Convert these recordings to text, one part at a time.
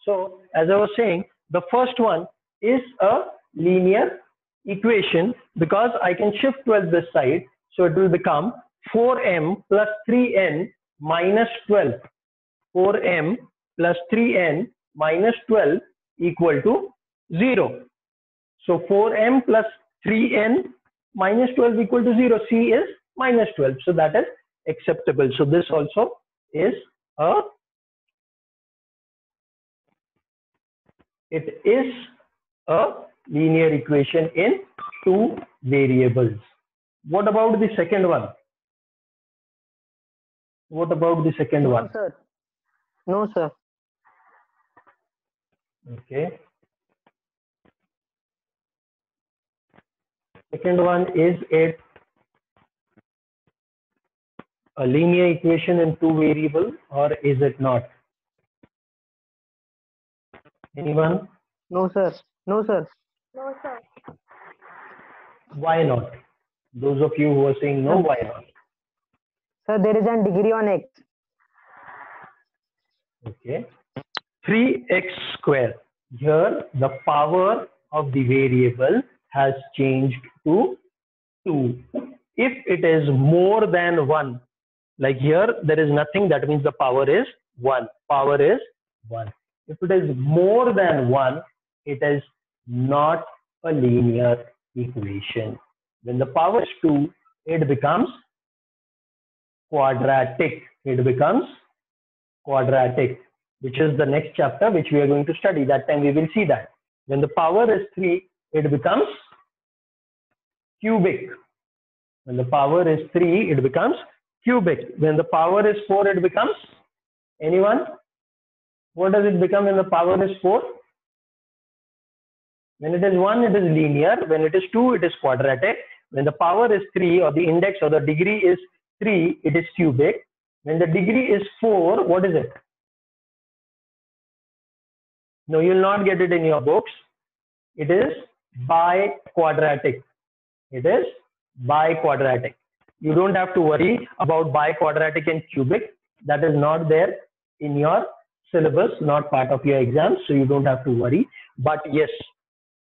So as I was saying, the first one is a linear equation because I can shift 12 this side. So it will become 4m plus 3n minus 12. 4m plus 3n minus 12 equal to 0. So 4m plus 3n minus 12 equal to 0. C is minus 12. So that is acceptable. So this also is a linear equation in two variables. What about the second one? What about the second one? No, sir. No, sir. Okay. Second one, is it a linear equation in two variables or is it not? Anyone? No, sir. No, sir. No, sir. Why not? Those of you who are saying no, why not? Sir, there is a degree on x. Okay. 3x square. Here the power of the variable has changed to 2. If it is more than 1, like here there is nothing, that means the power is 1. Power is 1. If it is more than 1, it is not a linear equation. When the power is 2, it becomes quadratic. It becomes quadratic, which is the next chapter which we are going to study. That time we will see that. When the power is 3, it becomes cubic. When the power is 3, it becomes cubic. When the power is 4, it becomes, anyone? What does it become when the power is 4? When it is 1, it is linear. When it is 2, it is quadratic. When the power is 3 or the index or the degree is 3, it is cubic. When the degree is 4, what is it? No, you will not get it in your books. It is biquadratic. It is biquadratic. You don't have to worry about biquadratic and cubic. That is not there in your syllabus, not part of your exam, so you don't have to worry. But yes,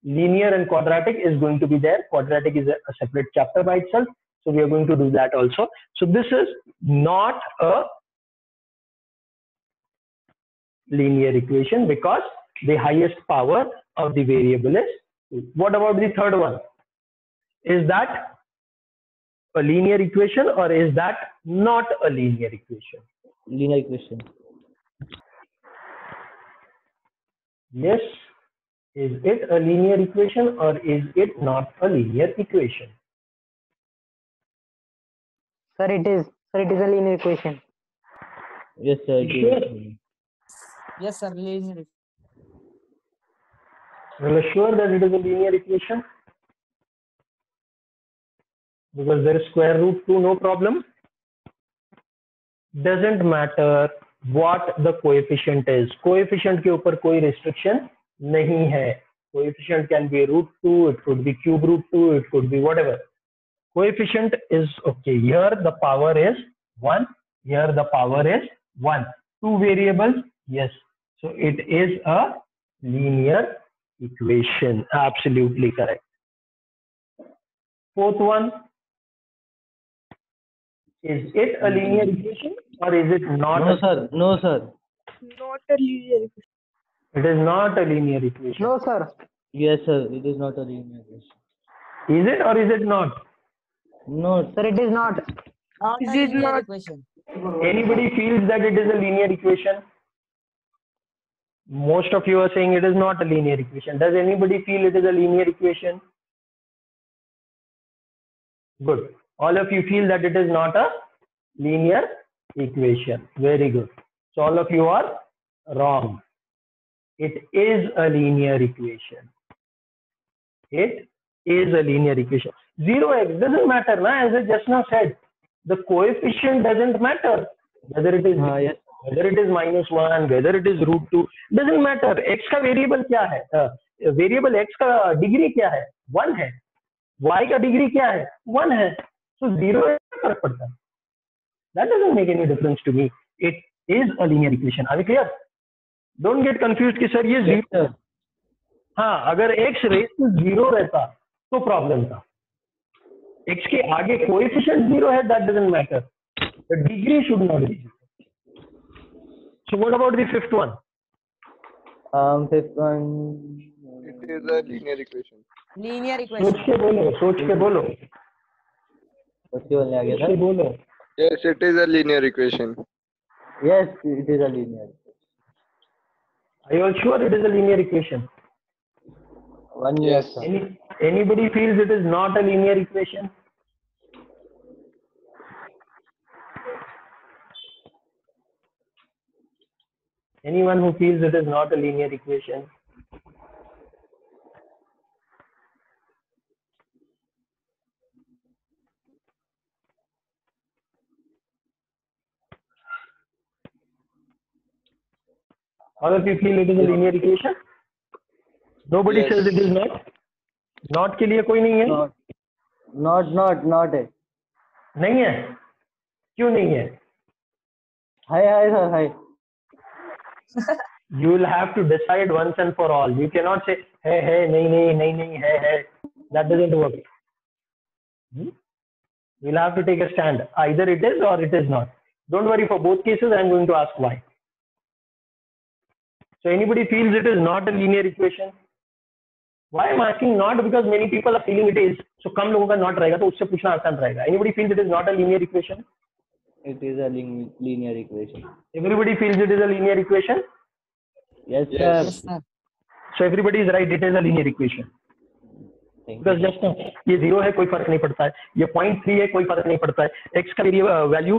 linear and quadratic is going to be there. Quadratic is a separate chapter by itself, so we are going to do that also. So this is not a linear equation because the highest power of the variable is 2. What about the third one? Is that a linear equation or is that not a linear equation? Linear equation. Yes. Is it a linear equation or is it not a linear equation? Sir, it is. Sir, it is a linear equation. Yes, sir. It Sure. is. Yes, sir. Linear. You are sure that it is a linear equation? Because there is square root 2, no problem. Doesn't matter what the coefficient is. Coefficient के ऊपर कोई restriction नहीं है. Coefficient can be root 2, it could be cube root 2, it could be whatever. Coefficient is okay. Here the power is 1. Here the power is 1. Two variables, yes. So it is a linear equation. Absolutely correct. Fourth one. Is it a linear equation or is it not? No, sir. No, sir. Not a linear equation. It is not a linear equation. No, sir. Yes, sir. It is not a linear equation. Is it or is it not? No. Sir, it is not. Not Is a it linear not- equation. Anybody feels that it is a linear equation? Most of you are saying it is not a linear equation. Does anybody feel it is a linear equation? Good. All of you feel that it is not a linear equation. Very good. So all of you are wrong. It is a linear equation. It is a linear equation. 0x doesn't matter, na? As I just now said, the coefficient doesn't matter. Whether it is Yes. whether it is -1, whether it is root 2, doesn't matter. X का variable क्या है? Variable x का degree क्या है? 1 है. Y का degree क्या है? 1 है. So 0 फर्क पड़ता है. That doesn't make any difference to me. It is a linear equation. Are we clear? Don't get confuse कि सर ये Yes, जीरो। sir. हाँ, अगर x रेस टू जीरो रहता तो प्रॉब्लम था। x के आगे कोएफिशिएंट जीरो है, that doesn't matter, the degree should not be zero. So what about the fifth one? Fifth one. It is a linear equation. Linear सोच equation. के बोलो, सोच के बोलो, What's your name सोच के again, बोलो। Yes, it is a linear equation. sir? Yes, it is a linear. Are you all sure it is a linear equation? One Yes. yes, sir. Anybody feels it is not a linear equation? Anyone who feels it is not a linear equation? All of you feel it is a linear equation? Nobody Yes. says it is not. Not के लिए कोई नहीं है? Not है. नहीं है? क्यों नहीं है? Hi, sir, hi. You will have to decide once and for all. You cannot say है नहीं है. That doesn't work. You'll have to take a stand. Either it is or it is not. Don't worry, for both cases I'm going to ask why. So anybody feels it is not a linear equation? Why I'm asking not? Because many people are feeling it is. So कम लोगों का not रहेगा तो उससे पूछना आसान रहेगा. Anybody feels it is not a linear equation? It is a linear equation. Everybody feels it is a linear equation? Yes, Yes. sir. Yes, sir. So everybody is right, it is a linear equation. Thank Because you. just now, ये zero है कोई फर्क नहीं पड़ता है, ये 0.3 है कोई फर्क नहीं पड़ता है, x का वैल्यू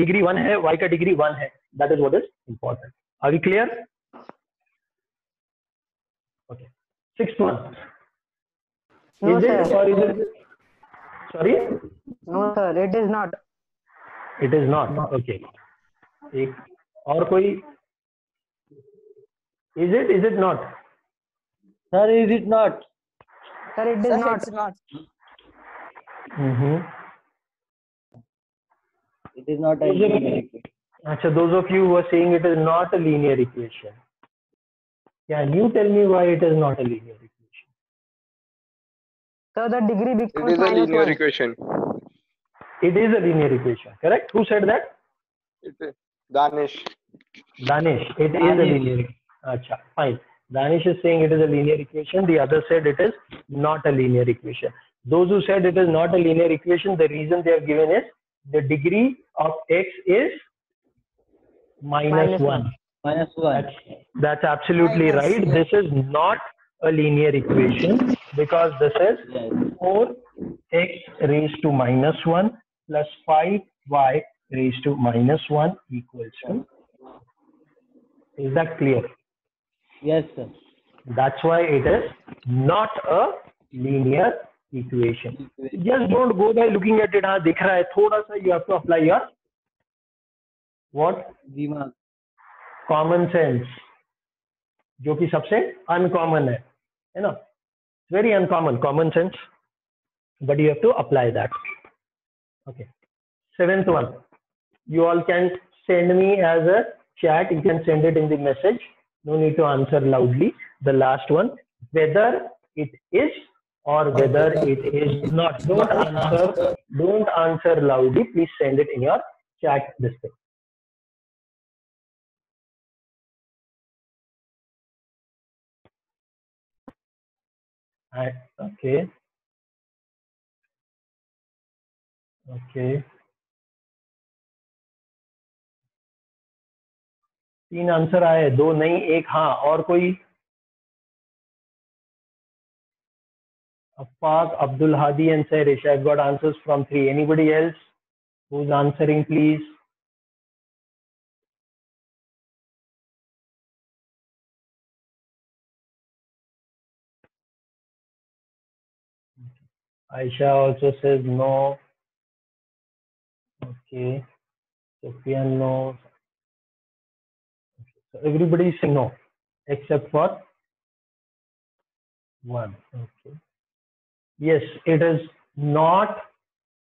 डिग्री 1 है, y का डिग्री 1 है, that is what is important. Are we clear? Okay. Sixth one. No, Is it sir. or is it? Sorry, No, sir. It is not. it is not. Okay. एक और कोई? Is it? Is it not? Sir, is it not? Sir, it is Sir, not. it's not. Mm-hmm. It is not a Is it- linear equation. So those of you who are saying it is not a linear equation, can you tell me why it is not a linear equation? So the degree It becomes is a minus linear 1. equation. It is a linear equation, correct? Who said that? It is Danish. Danish. It is a Danish. linear. Acha, fine. Danish is saying it is a linear equation. The other said it is not a linear equation. Those who said it is not a linear equation, the reason they have given is the degree of x is minus Minus 1. Minus 1. That's absolutely Minus, right. yeah. This is not a linear equation because this is Yes. 4x raised to minus 1 plus 5y raised to minus 1 equals to. Is that clear? Yes, sir. That's why it is not a linear equation. Just don't go by looking at it. हाँ दिख रहा है थोड़ा सा. You have to apply your what? Dimaag. Common sense, जो कि सबसे uncommon है ना? Very uncommon common sense, but you have to apply that. Okay. Seventh one. You all can send me as a chat. You can send it in the message. No need to answer loudly. The last one, whether it is or whether it is not. Don't answer loudly. Please send it in your chat this thing. Okay. Okay. 3 answer आए, 2 नहीं, 1 हाँ. और कोई? Afaq, Abdul Hadi and Sairish. I've got answers from 3. Anybody else who's answering, please? Aisha also says no. Okay. Sufyan no. So everybody is saying no except for 1. Okay. Yes, it is not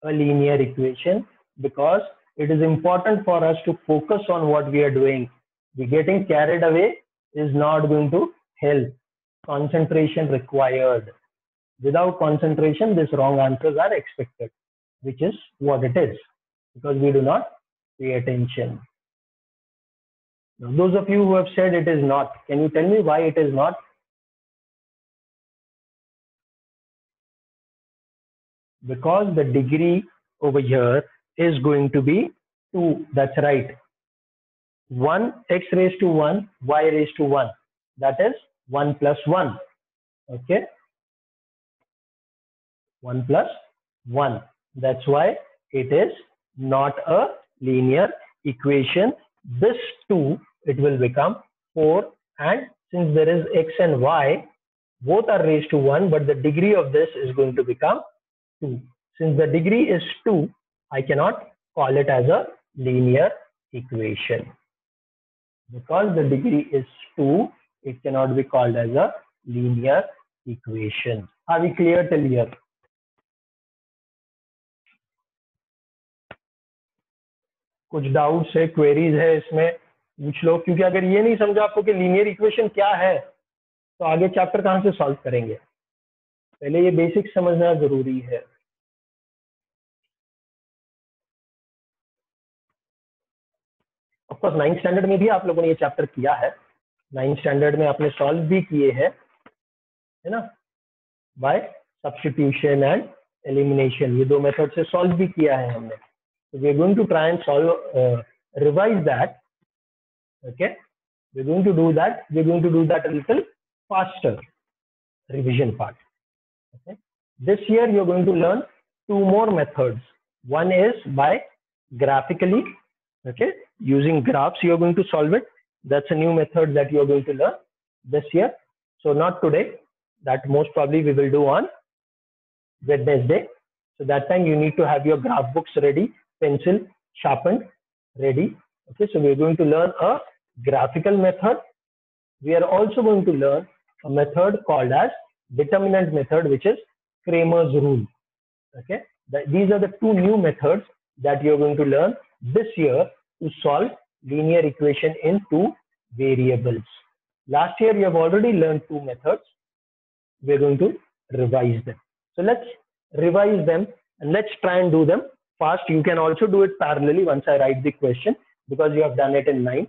a linear equation because it is important for us to focus on what we are doing. We're getting carried away is not going to help. Concentration required. Without concentration, these wrong answers are expected, which is what it is, because we do not pay attention. Now, those of you who have said it is not, can you tell me why it is not? Because the degree over here is going to be 2. That's right. 1 x raised to 1, y raised to 1. That is 1 plus 1. Okay. 1 plus 1. That's why it is not a linear equation. This 2, it will become 4. And since there is x and y, both are raised to 1, but the degree of this is going to become 2. Since the degree is 2, I cannot call it as a linear equation. Because the degree is 2, it cannot be called as a linear equation. Are we clear till here? कुछ doubts है, queries है इसमें पूछ लो, क्योंकि अगर ये नहीं समझा आपको कि लीनियर इक्वेशन क्या है तो आगे चैप्टर कहाँ से सॉल्व करेंगे. पहले ये बेसिक समझना जरूरी है. ऑफकोर्स 9th स्टैंडर्ड में भी आप लोगों ने ये चैप्टर किया है. 9th स्टैंडर्ड में आपने सॉल्व भी किए हैं, है ना, बाय सब्स्टिट्यूशन एंड एलिमिनेशन. ये 2 मेथड से सॉल्व भी किया है हमने. So we are going to try and solve, revise that. Okay, we're going to do that. We're going to do that a little faster, revision part. Okay, this year you're going to learn 2 more methods. One is by graphically. Okay, using graphs you're going to solve it. That's a new method that you're going to learn this year. So not today. That most probably we will do on Wednesday. So that time you need to have your graph books ready, pencil sharpened, ready. Okay, so we're going to learn a graphical method. We are also going to learn a method called as determinant method, which is Cramer's rule. Okay, these are the 2 new methods that you're going to learn this year to solve linear equation in 2 variables. Last year you have already learned 2 methods. We're going to revise them. So let's revise them and let's try and do them fast. You can also do it parallelly once I write the question, because you have done it in 9.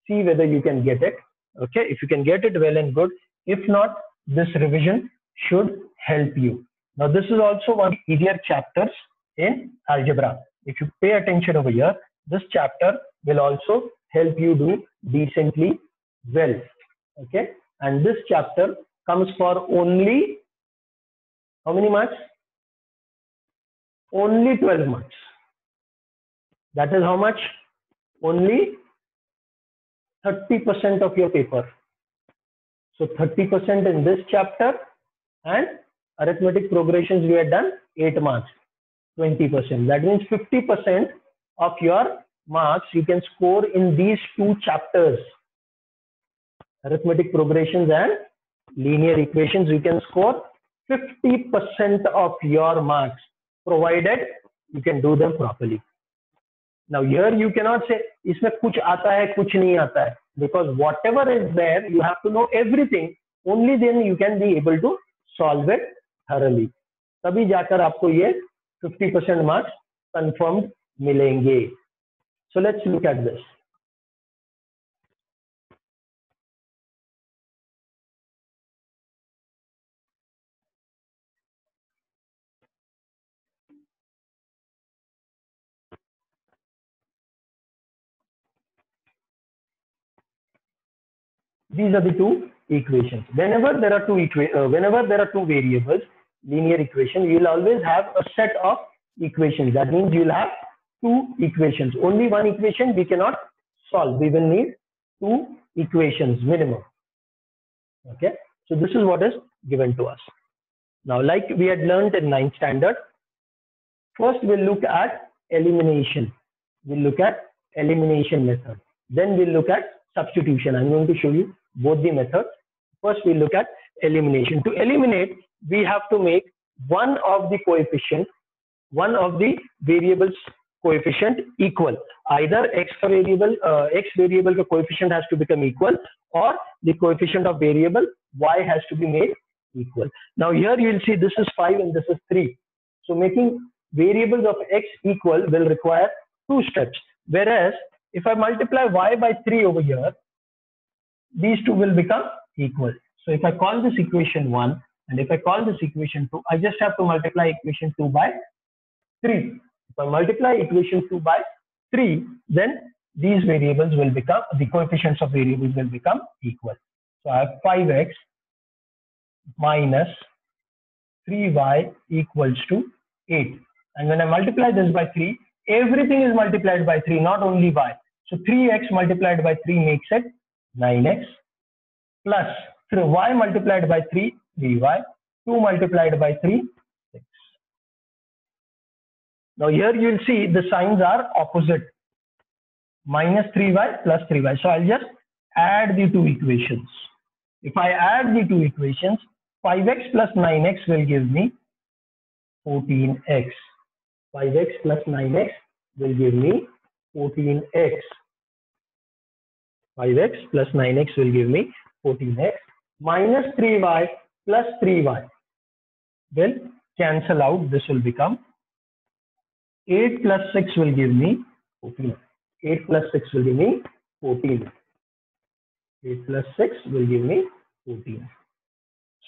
See whether you can get it. Okay, if you can get it, well and good. If not, this revision should help you. Now this is also one of the easier chapters in algebra. If you pay attention over here, this chapter will also help you do decently well. Okay, and this chapter comes for only how many marks? Only 12 marks. That is how much? Only 30% of your paper. So 30% in this chapter, and arithmetic progressions we had done 8 marks, 20%. That means 50% of your marks you can score in these 2 chapters. Arithmetic progressions and linear equations, you can score 50% of your marks, provided you can do them properly. Now here you cannot say इसमें कुछ आता है कुछ नहीं आता है, because whatever is there you have to know everything. Only then you can be able to solve it thoroughly. तभी जाकर आपको ये 50% marks confirmed मिलेंगे. So let's look at this. These are the 2 equations. Whenever there are 2 variables, linear equation, you will always have a set of equations. That means you will have 2 equations. Only one equation we cannot solve. We will need 2 equations minimum. Okay, so this is what is given to us. Now, like we had learned in 9th standard, first we'll look at elimination. We'll look at elimination method. Then we'll look at substitution. I'm going to show you both the methods. First, we'll look at elimination. To eliminate, we have to make one of the coefficients, one of the variables coefficient equal. Either x variable का coefficient has to become equal, or the coefficient of variable y has to be made equal. Now here you will see this is 5 and this is 3. So making variables of x equal will require 2 steps. Whereas if I multiply y by 3 over here, these two will become equal. So if I call this equation 1 and if I call this equation 2, I just have to multiply equation 2 by 3. If I multiply equation 2 by 3, then these variables will become, the coefficients of variables will become equal. So I have 5x minus 3y equals to 8. And when I multiply this by 3, everything is multiplied by 3, not only y. So 3x multiplied by 3 makes it 9x, plus y multiplied by 3, 3y, 2 multiplied by 3, 6. Now here you will see the signs are opposite, minus 3y plus 3y. So I'll just add the two equations. If I add the two equations, 5x plus 9x will give me 14x. 5x plus 9x will give me 14x. 5x plus 9x will give me 14x. Minus 3y plus 3y will cancel out. This will become 8 plus 6 will give me 14. 8 plus 6 will give me 14. 8 plus 6 will give me 14.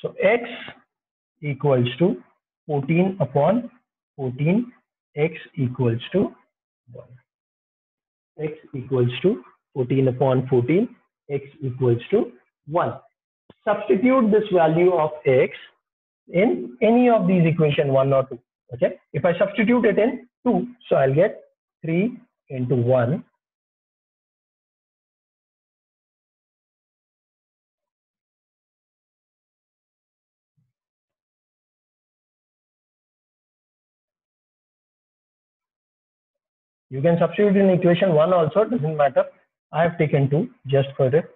So x equals to 14 upon 14. X equals to 1. X equals to 14 upon 14. X equals to 1. Substitute this value of x in any of these equation 1 or 2. Okay. If I substitute it in 2, so I'll get 3 into 1. You can substitute in equation 1 also, doesn't matter. I have taken 2 just for it.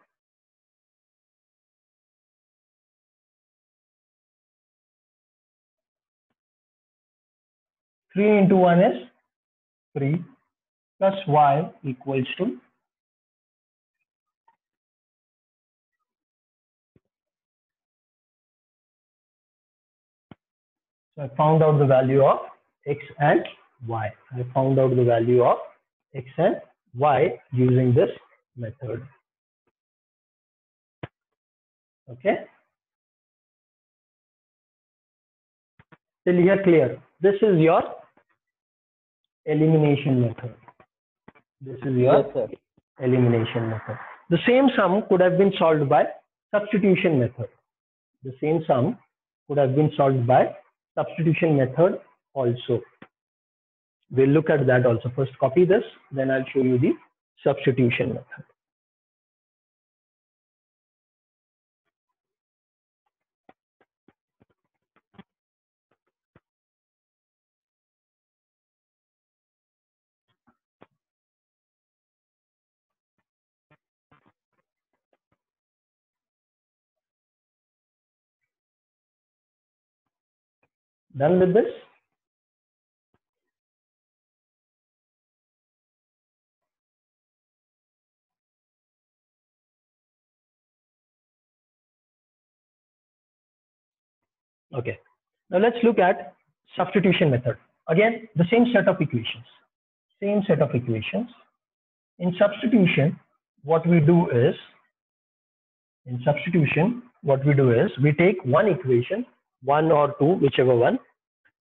Three into 1 is 3 plus y equals to 2. So I found out the value of x and y. I found out the value of x and y using this method. Okay. Till here clear. This is your elimination method. This is your Yes, sir. elimination method. The same sum could have been solved by substitution method. The same sum could have been solved by substitution method also. We'll look at that also. First copy this, then I'll show you the substitution method. Done with this? Okay. Now let's look at substitution method. Again, the same set of equations. Same set of equations. In substitution, what we do is, we take one equation, 1 or 2, whichever one,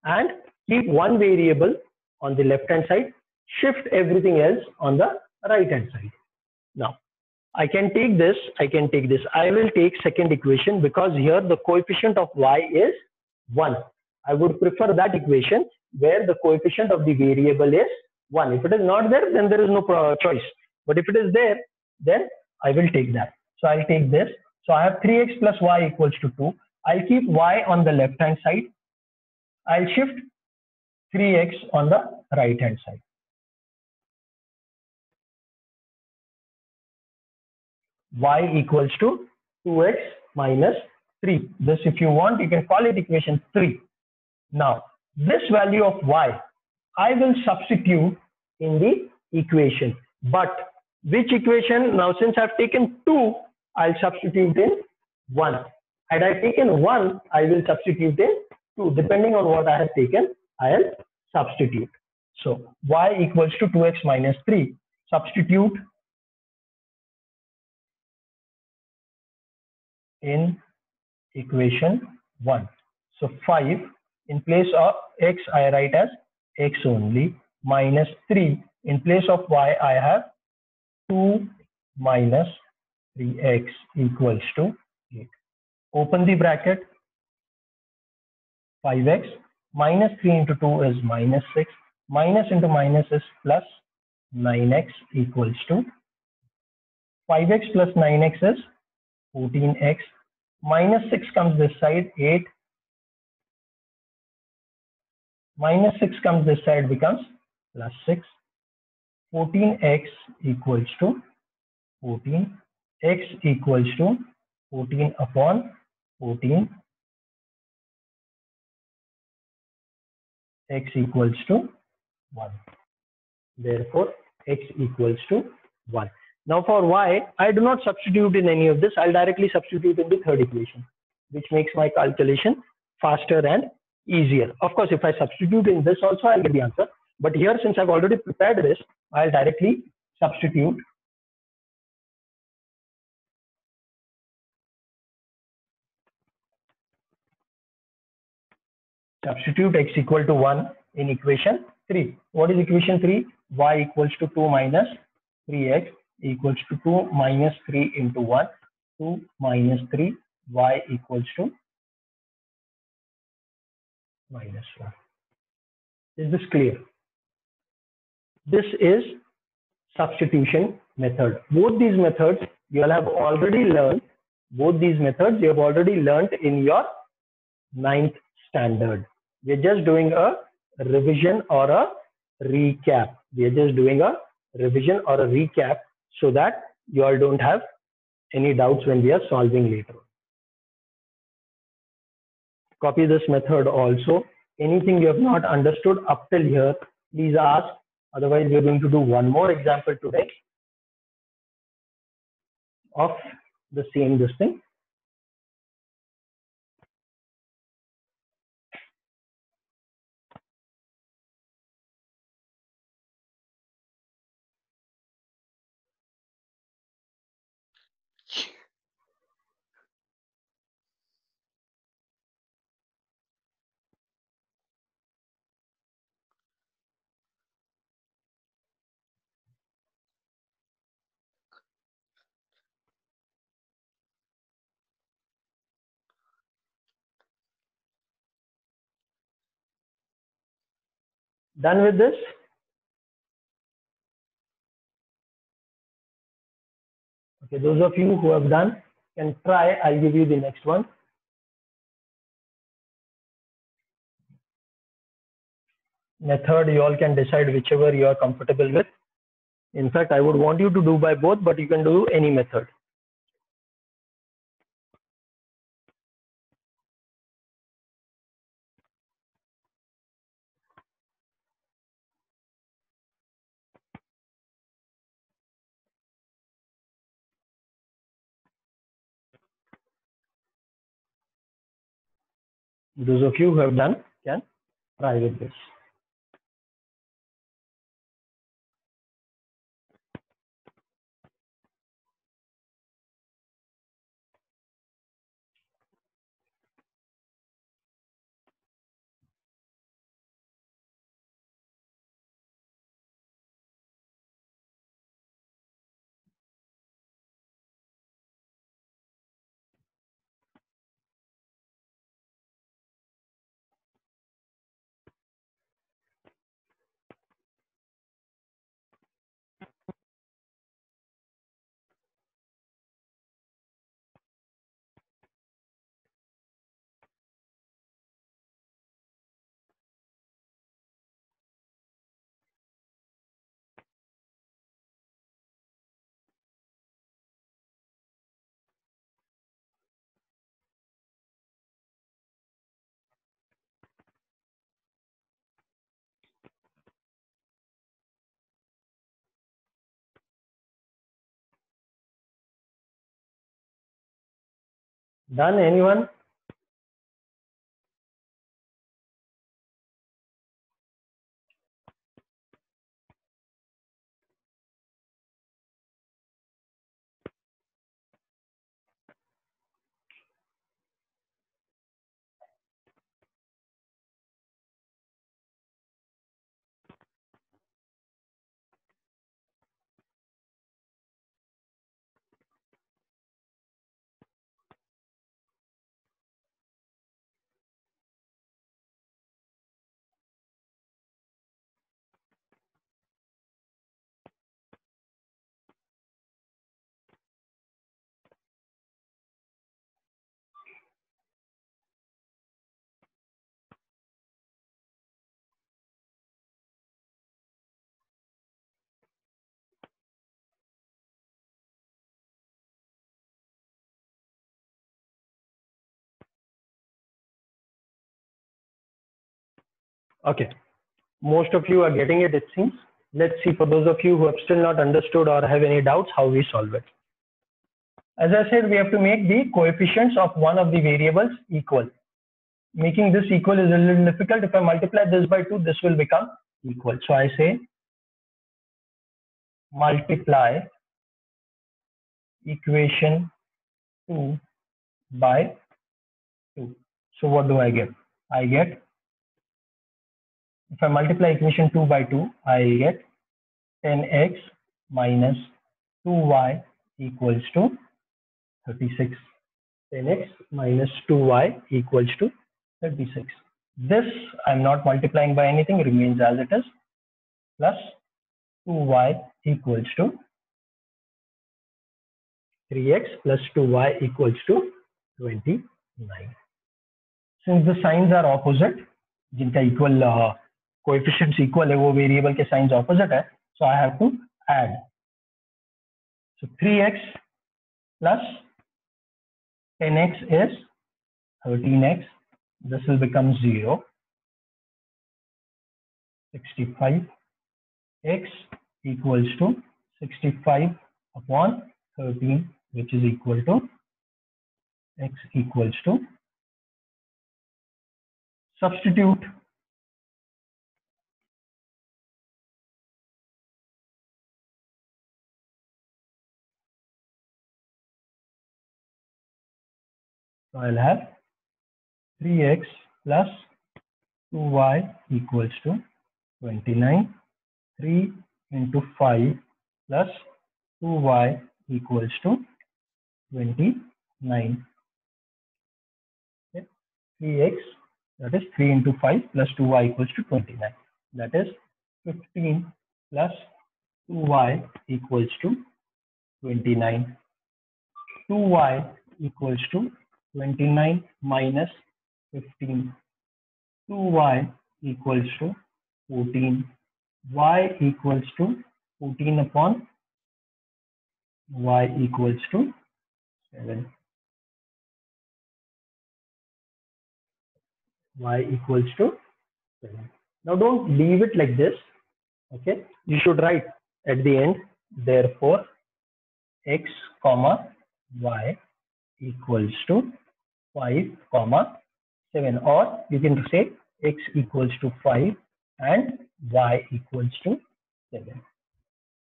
and keep one variable on the left hand side, shift everything else on the right hand side. Now, I can take this, I will take second equation because here the coefficient of y is 1. I would prefer that equation where the coefficient of the variable is 1. If it is not there, then there is no choice. But if it is there, then I will take that. So I'll take this. So I have 3x plus y equals to 2. I'll keep y on the left hand side. I'll shift 3x on the right hand side. Y equals to 2x minus 3. This, if you want, you can call it equation 3. Now, this value of y, I will substitute in the equation. But which equation? Now since I've taken 2, I'll substitute in 1. Had I taken 1, I will substitute in 2. Depending on what I have taken, I'll substitute. So y equals to 2x minus 3. Substitute in equation 1. So 5, in place of x I write as x only, minus 3, in place of y I have 2 minus 3x equals to 8. Open the bracket. 5x minus 3 into 2 is minus 6. Minus into minus is plus 9x equals to 5x plus 9x is 14x. Minus 6 comes this side, 8. Minus 6 comes this side, becomes plus 6. 14x equals to 14. X equals to 14 upon 14. X equals to 1. Therefore, x equals to 1. Now for y, I do not substitute in any of this. I'll directly substitute in the third equation, which makes my calculation faster and easier. Of course, if I substitute in this also, I'll get the answer. But here, since I've already prepared this, I'll directly substitute. Substitute x equal to 1 in equation 3. What is equation 3? Y equals to 2 minus 3x equals to 2 minus 3 into 1. 2 minus 3, y equals to minus 1. Is this clear? This is substitution method. Both these methods you all have already learned. Both these methods you have already learned in your 9th standard. We're just doing a revision or a recap. We're just doing a revision or a recap so that you all don't have any doubts when we are solving later. Copy this method also. Anything you have not understood up till here, please ask. Otherwise, we're going to do one more example today of the same this thing. Done with this? Okay, those of you who have done can try. I'll give you the next one. Method, you all can decide whichever you are comfortable with. In fact, I would want you to do by both, but you can do any method. Those of you who have done can try with this. Done? Anyone? Okay. Most of you are getting it, it seems. Let's see, for those of you who have still not understood or have any doubts, how we solve it. As I said, we have to make the coefficients of one of the variables equal. Making this equal is a little difficult. If I multiply this by 2, this will become equal. So I say multiply equation 2 by 2. So what do I get? I get, if I multiply equation 2 by 2, I get 10x minus 2y equals to 36. 10x minus 2y equals to 36. This I'm not multiplying by anything, remains as it is, plus 2y equals to 3x plus 2y equals to 29. Since the signs are opposite, जिनका equal coefficients equal है, वो variable के signs opposite है, so I have to add. So 3x plus 10x is 13x. This will become 0. 65. X equals to 65 upon 13, which is equal to x equals to, substitute. So I'll have 3x plus 2y equals to 29. 3 into 5 plus 2y equals to 29. Okay. 3x, that is 3 into 5 plus 2y equals to 29. That is 15 plus 2y equals to 29. 2y equals to 29 minus 15. 2y equals to 14. Y equals to 14 upon y equals to 7. Y equals to 7. Now don't leave it like this. Okay, you should write at the end, therefore x comma y equals to 5 comma 7, or you can say x equals to 5 and y equals to 7.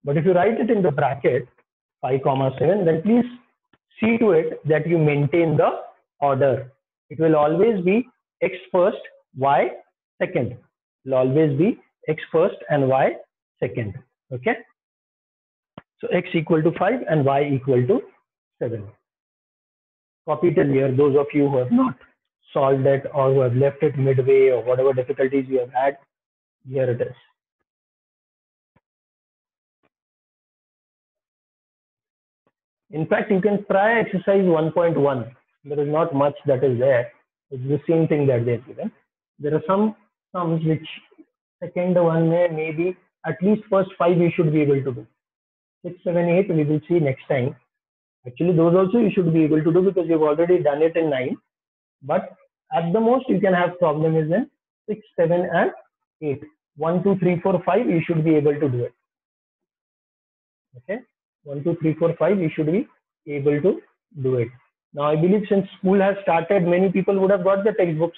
But if you write it in the bracket 5 comma 7, then please see to it that you maintain the order. It will always be x first, y second. It will always be x first and y second. Okay. So x equal to 5 and y equal to 7. Copy it here, those of you who have not solved it or who have left it midway or whatever difficulties you have had, here it is. In fact, you can try exercise 1.1. There is not much that is there. It's the same thing that they're given. There are some sums which second one maybe at least first 5 you should be able to do. 6, 7, 8 we will see next time. Actually, those also you should be able to do because you've already done it in 9. But at the most you can have problem is in 6, 7 and 8. 1, 2, 3, 4, 5 you should be able to do it. Okay. 1, 2, 3, 4, 5 you should be able to do it. Now I believe since school has started, many people would have got the textbooks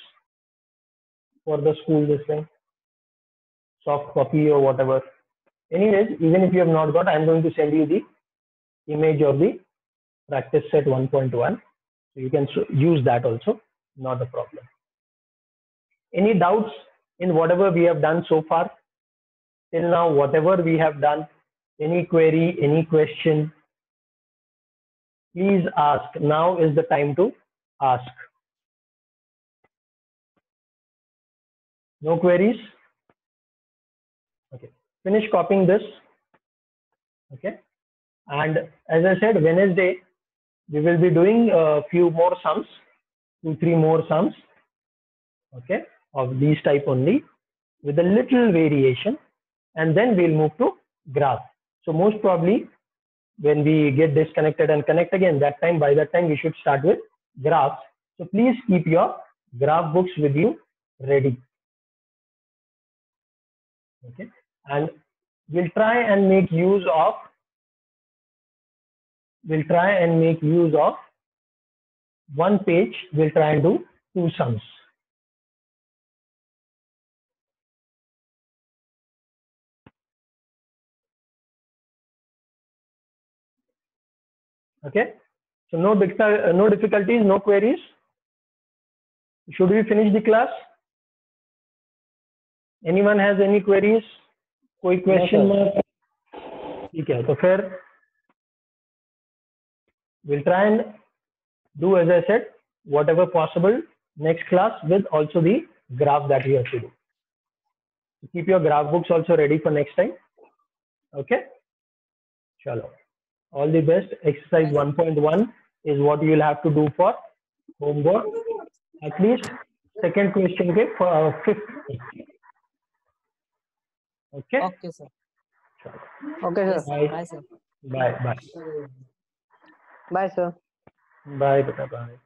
for the school, this thing, soft copy or whatever. Anyways, even if you have not got, I'm going to send you the image of the practice set 1.1. So you can use that also, not a problem. Any doubts in whatever we have done so far? Till now, whatever we have done, any query, any question, please ask. Now is the time to ask. No queries? Okay. Finish copying this. Okay. And as I said, Wednesday, we will be doing a few more sums, 2-3 more sums, okay, of these type only, with a little variation, and then we'll move to graph. So most probably, when we get disconnected and connect again, by that time we should start with graphs. So please keep your graph books with you ready. Okay, and we'll try and make use of one page. We'll try and do 2 sums. Okay, so no difficulties, no queries. Should we finish the class? Anyone has any queries? कोई question mark? ठीक है, तो फिर we'll try and do, as I said, whatever possible next class with also the graph that we have to do. Keep your graph books also ready for next time. Okay, chalo. All the best. Exercise 1.1 is what you will have to do for homework. At least second question ke for 5th. Okay. Okay, sir. Okay, Yes, sir. Bye. bye, sir. Bye. Bye. Bye, sir. Bye. Bye.